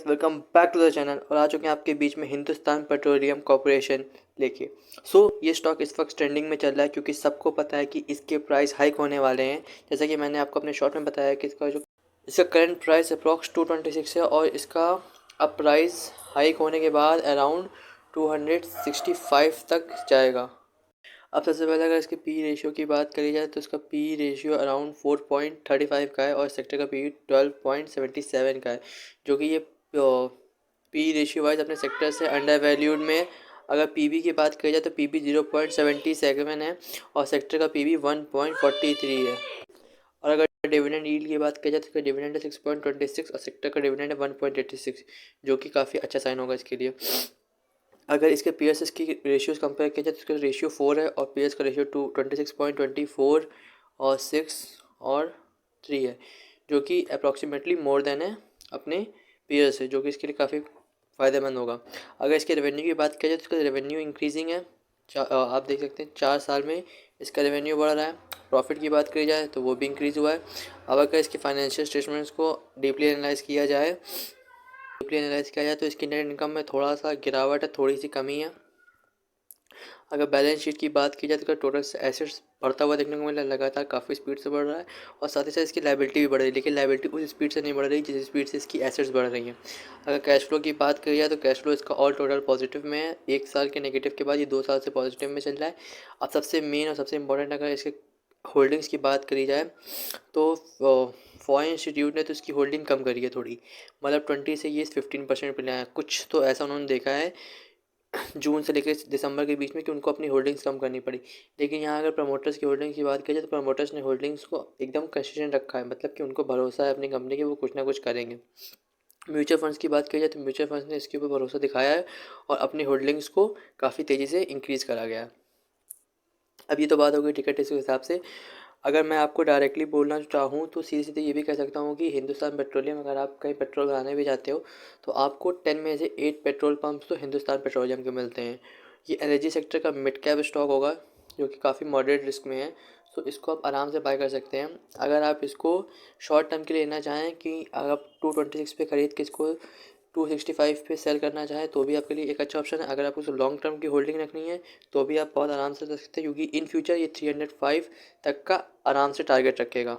Welcome back to the channel. और आ चुके हैं आपके बीच में हिंदुस्तान पेट्रोलियम कॉर्पोरेशन लेके। ये स्टॉक इस वक्त ट्रेंडिंग में चल रहा है क्योंकि सबको पता है कि इसके प्राइस हाइक होने वाले हैं। जैसा कि मैंने आपको अपने शॉर्ट में बताया कि इसका करंट प्राइस अप्रॉक्स 226 है और इसका अब प्राइस हाइक होने के बाद अराउंड 265 तक जाएगा। अब सबसे पहले अगर इसके पी रेशियो की बात करी जाए तो इसका पी रेशियो अराउंड 4.35 का है और सेक्टर का पी 12.77 का है, जो कि ये पी रेशियो वाइज अपने सेक्टर से अंडर वैल्यूड में। अगर पीबी की बात करी जाए तो पीबी 0.77 है और सेक्टर का पीबी 1.43 है। और अगर डिविडेंड यील्ड की बात की जाए तो इसका डिविडेंड है 6.26 और सेक्टर का डिविडेंड है 1.86, जो कि काफ़ी अच्छा साइन होगा इसके लिए। अगर इसके पीएस की रेशियोज कंपेयर किया जाए तो इसका रेशियो 4 है और पीएस का रेशियो 26.24 और 6 और 3 है, जो कि अप्रॉक्सीमेटली मोर देन है अपने पीएस है, जो कि इसके लिए काफ़ी फ़ायदेमंद होगा। अगर इसके रेवेन्यू की बात किया जाए तो इसका रेवेन्यू इंक्रीजिंग है। आप देख सकते हैं 4 साल में इसका रेवेन्यू बढ़ रहा है। प्रॉफिट की बात करी जाए तो वो भी इंक्रीज़ हुआ है। अब अगर इसके फाइनेंशियल स्टेटमेंट्स को डीपली एनालाइज किया जाए तो इसकी नेट इनकम में थोड़ा सा गिरावट है, थोड़ी सी कमी है। अगर बैलेंस शीट की बात की जाए तो टोटल एसेट्स बढ़ता हुआ देखने को मिला, लगातार काफ़ी स्पीड से बढ़ रहा है और साथ ही साथ इसकी लाइबिलिटी भी बढ़ रही है, लेकिन लाइबिलिटी उस स्पीड से नहीं बढ़ रही जिस स्पीड से इसकी एसेट्स बढ़ रही हैं। अगर कैश फ्लो की बात करी जाए तो कैश फ्लो इसका ऑल टोटल पॉजिटिव में है। 1 साल के नेगेटिव के बाद ये 2 साल से पॉजिटिव में चल रहा है। अब सबसे मेन और सबसे इंपॉर्टेंट अगर इसके होल्डिंग्स की बात करी जाए तो फॉरेन इंस्टीट्यूट ने तो इसकी होल्डिंग कम करी है थोड़ी, मतलब 20 से ये 15% पे लाया है। कुछ तो ऐसा उन्होंने देखा है जून से लेकर दिसंबर के बीच में कि उनको अपनी होल्डिंग्स कम करनी पड़ी। लेकिन यहाँ अगर प्रमोटर्स की होल्डिंग्स की बात की जाए तो प्रमोटर्स ने होल्डिंग्स को एकदम कंसिस्टेंट रखा है, मतलब कि उनको भरोसा है अपनी कंपनी के, वो कुछ ना कुछ करेंगे। म्यूचुअल फंड्स की बात की जाए तो म्यूचुअल फंड्स ने इसके ऊपर भरोसा दिखाया है और अपनी होल्डिंग्स को काफ़ी तेज़ी से इंक्रीज़ करा गया है। अब ये तो बात हो गई टिकट के हिसाब से। अगर मैं आपको डायरेक्टली बोलना चाहूँ तो सीधे सीधे ये भी कह सकता हूँ कि हिंदुस्तान पेट्रोलियम, अगर आप कहीं पेट्रोल भराने भी जाते हो तो आपको 10 में से 8 पेट्रोल पंप्स तो हिंदुस्तान पेट्रोलियम के मिलते हैं। ये एनर्जी सेक्टर का मिड कैप स्टॉक होगा जो कि काफ़ी मॉडरेट रिस्क में है, तो इसको आप आराम से बाय कर सकते हैं। अगर आप इसको शॉर्ट टर्म के लिए लेना चाहें कि अगर आप 226 पे ख़रीद के इसको 265 पे सेल करना चाहें तो भी आपके लिए एक अच्छा ऑप्शन है। अगर आपको लॉन्ग टर्म की होल्डिंग रखनी है तो भी आप बहुत आराम से रख सकते हैं, क्योंकि इन फ्यूचर ये 305 तक का आराम से टारगेट रखेगा।